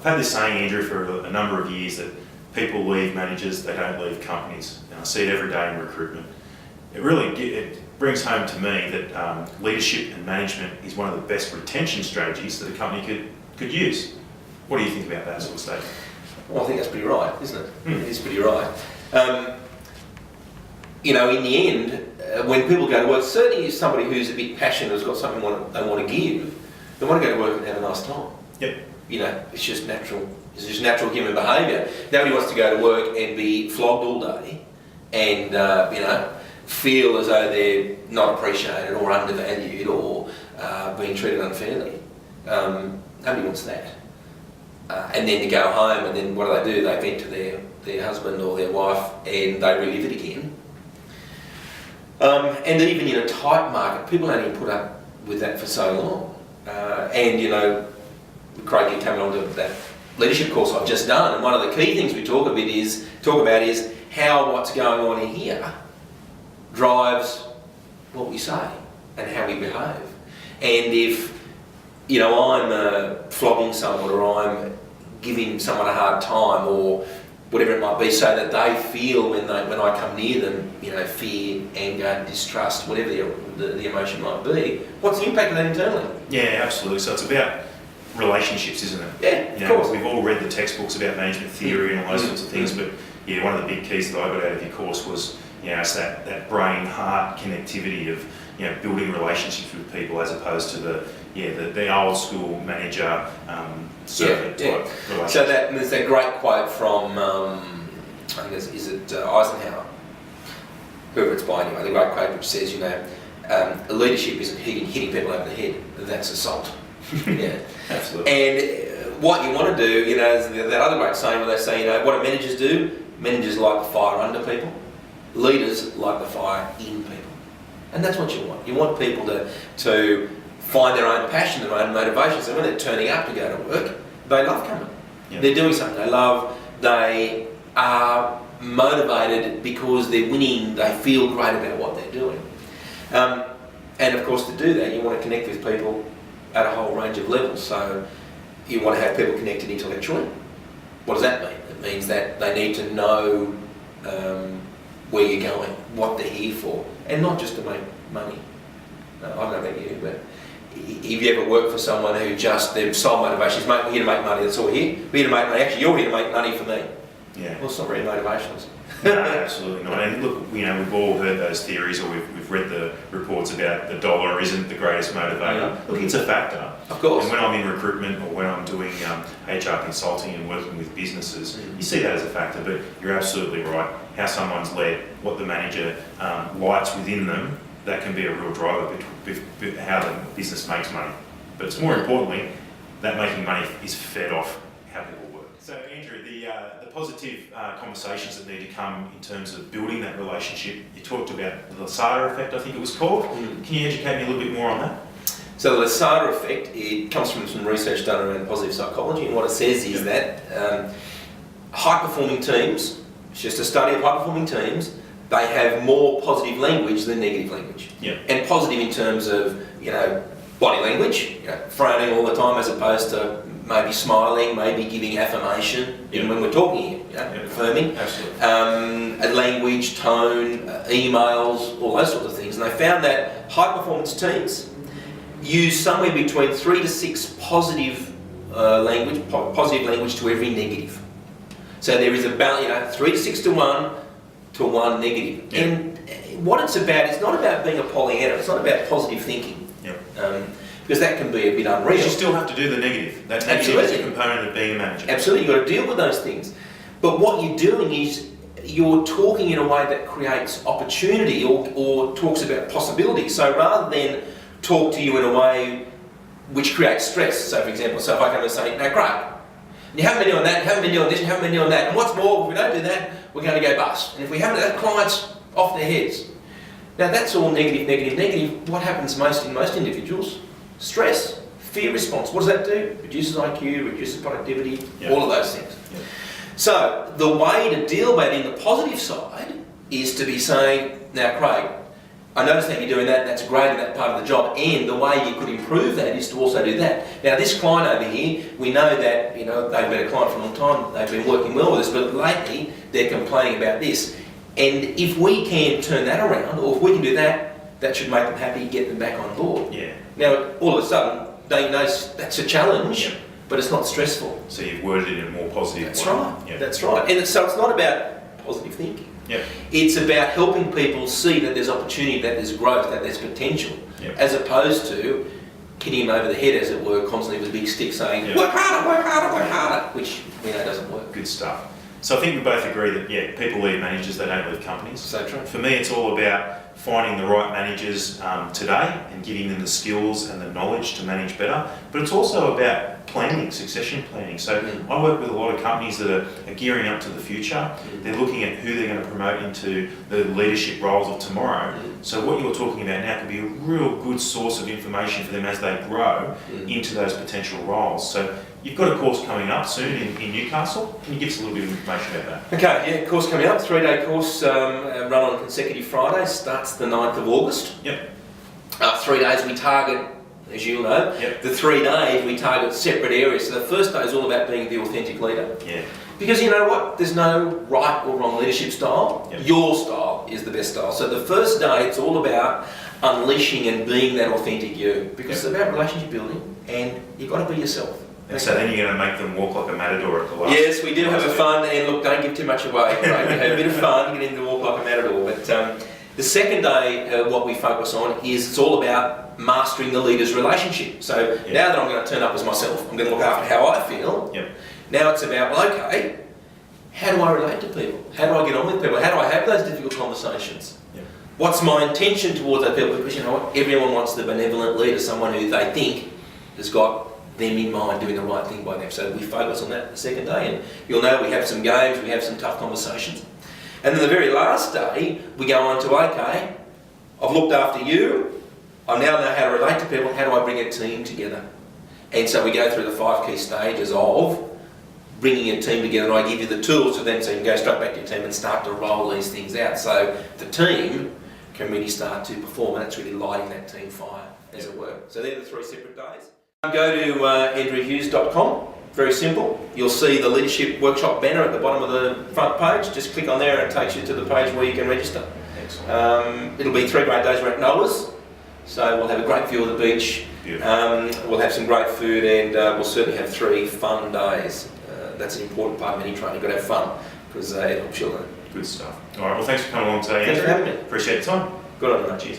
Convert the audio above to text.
I've had this saying, Andrew, for a number of years that people leave managers, they don't leave companies. And I see it every day in recruitment. It brings home to me that leadership and management is one of the best retention strategies that a company could use. What do you think about that sort of statement? Well, I think that's pretty right, isn't it? It is pretty right. In the end, when people go to work, certainly if somebody who's a bit passionate, has got something they want to give, they want to go to work and have a nice time. Yep. It's just natural. It's just natural human behaviour. Nobody wants to go to work and be flogged all day and, feel as though they're not appreciated or undervalued or being treated unfairly. Nobody wants that. And then to go home and then what do? They vent to their husband or their wife and they relive it again. And even in a tight market, people only put up with that for so long. Craig, you came along to that leadership course I've just done, and one of the key things we talk about is how what's going on in here drives what we say and how we behave. And if I'm flogging someone or I'm giving someone a hard time or whatever it might be, so that they feel when I come near them, fear, anger, distrust, whatever the emotion might be, what's the impact of that internally? Yeah, absolutely. So it's about relationships, isn't it? Yeah, of course. We've all read the textbooks about management theory and all those sorts of things, but one of the big keys that I got out of your course was, it's that brain-heart connectivity of, building relationships with people as opposed to the old school manager servant type relationship. So there's that great quote from, I think is it Eisenhower, whoever it's by anyway, the great quote which says, leadership isn't hitting people over the head, that's assault. Yeah, absolutely. And what you want to do, is that other great saying where they say, what do managers do? Managers light the fire under people. Leaders light the fire in people. And that's what you want. You want people to find their own passion, their own motivation. So when they're turning up to go to work, they love coming. Yep. They're doing something they are motivated because they're winning, they feel great about what they're doing. And of course to do that, you want to connect with people at a whole range of levels. So you want to have people connected intellectually. What does that mean? It means that they need to know where you're going, what they're here for, and not just to make money. I don't know about you, but if you ever work for someone who just, their sole motivation is, mate, we're here to make money, that's all we're here. We're here to make money. Actually, you're here to make money for me. Yeah. Well, it's not really motivation, is it? No, absolutely not. And look, we've all heard those theories, or we've read the reports about the dollar isn't the greatest motivator. Look, it's a factor. Of course. And when I'm in recruitment or when I'm doing HR consulting and working with businesses, you see that as a factor, but you're absolutely right. How someone's led, what the manager lights within them, that can be a real driver with how the business makes money. But it's more importantly, that making money is fed off how people work. So Andrew, the positive conversations that need to come in terms of building that relationship, you talked about the Lasada effect, I think it was called. Can you educate me a little bit more on that? So the Lasada effect, it comes from some research done around positive psychology, and what it says is that high-performing teams, it's just a study of high-performing teams, they have more positive language than negative language. Yeah. And positive in terms of, body language, frowning all the time as opposed to maybe smiling, maybe giving affirmation, even when we're talking here, affirming. Absolutely. Language, tone, emails, all those sorts of things. And they found that high-performance teams use somewhere between 3 to 6 positive language to every negative. So there is a balance, 3 to 6 to 1 to 1 negative. Yeah. And what it's about, it's not about being a Pollyanna, it's not about positive thinking. Yep. Because that can be a bit unreal. Because you still have to do the negative. That negative is a component of being a manager. Absolutely, you've got to deal with those things. But what you're doing is you're talking in a way that creates opportunity or talks about possibility. So rather than talk to you in a way which creates stress, so for example, if I come and say, no, Craig, you haven't been doing that, you haven't been doing this, you haven't been doing that, and what's more, if we don't do that, we're going to go bust. And if we haven't, that client's off their heads. Now that's all negative, negative, negative. What happens most in most individuals? Stress, fear response. What does that do? Reduces IQ, reduces productivity, all of those things. Yep. So the way to deal with it in the positive side is to be saying, now Craig, I noticed that you're doing that, and that's great in that part of the job, and the way you could improve that is to also do that. Now this client over here, we know that, you know, they've been a client for a long time, they've been working well with us, but lately they're complaining about this. And if we can turn that around, or if we can do that, that should make them happy, get them back on board. Yeah. Now, all of a sudden, they know that's a challenge, Yep. but it's not stressful. So you've worded it in a more positive That's way. right, Yep. that's right. And so it's not about positive thinking. Yep. It's about helping people see that there's opportunity, that there's growth, that there's potential, Yep. as opposed to hitting them over the head, as it were, constantly with a big stick saying, Yep. work harder, work harder, work harder, which we know doesn't work. Good stuff. So I think we both agree that, yeah, people lead managers, they don't lead companies. So true. For me, it's all about finding the right managers today and giving them the skills and the knowledge to manage better. But it's also about planning, succession planning. So I work with a lot of companies that are gearing up to the future. They're looking at who they're going to promote into the leadership roles of tomorrow. So what you're talking about now could be a real good source of information for them as they grow into those potential roles. So you've got a course coming up soon in Newcastle. Can you give us a little bit of information about that? Okay, yeah, course coming up, 3-day course run on consecutive Fridays, starts the 9th of August. Yep. 3 days we target, as you'll know, Yep. the 3 days we target separate areas. So the first day is all about being the authentic leader. Yeah. Because you know what, there's no right or wrong leadership style. Yep. Your style is the best style. So the first day it's all about unleashing and being that authentic you. Because it's about relationship building and you've got to be yourself. And so then you're going to make them walk like a matador at the last. Yes, we do have a fun, and look, don't give too much away. Right? We have a bit of fun, get into walk like a matador. But the second day, what we focus on is it's all about mastering the leader's relationship. So now that I'm going to turn up as myself, I'm going to look after how I feel. Yep. Now it's about, well, okay, how do I relate to people? How do I get on with people? How do I have those difficult conversations? Yep. What's my intention towards those people? Because you know what, everyone wants the benevolent leader, someone who they think has got them in mind doing the right thing by them. So we focus on that the second day, and you'll know we have some games, we have some tough conversations. And then the very last day, we go on to, okay, I've looked after you, I now know how to relate to people, how do I bring a team together? And so we go through the 5 key stages of bringing a team together, and I give you the tools to then so you can go straight back to your team and start to roll these things out. So the team can really start to perform, and that's really lighting that team fire, as it were. So they're the 3 separate days. Go to andrewhughes.com, very simple. You'll see the leadership workshop banner at the bottom of the front page. Just click on there and it takes you to the page where you can register. Excellent. It'll be 3 great days. We're at Noah's, so we'll have a great view of the beach. We'll have some great food, and we'll certainly have 3 fun days. That's an important part of any training. You've got to have fun because it helps you learn. Good stuff. All right, well, thanks for coming along today, Thanks Andrew. for having me. Appreciate your time. Good on you, mate. Cheers.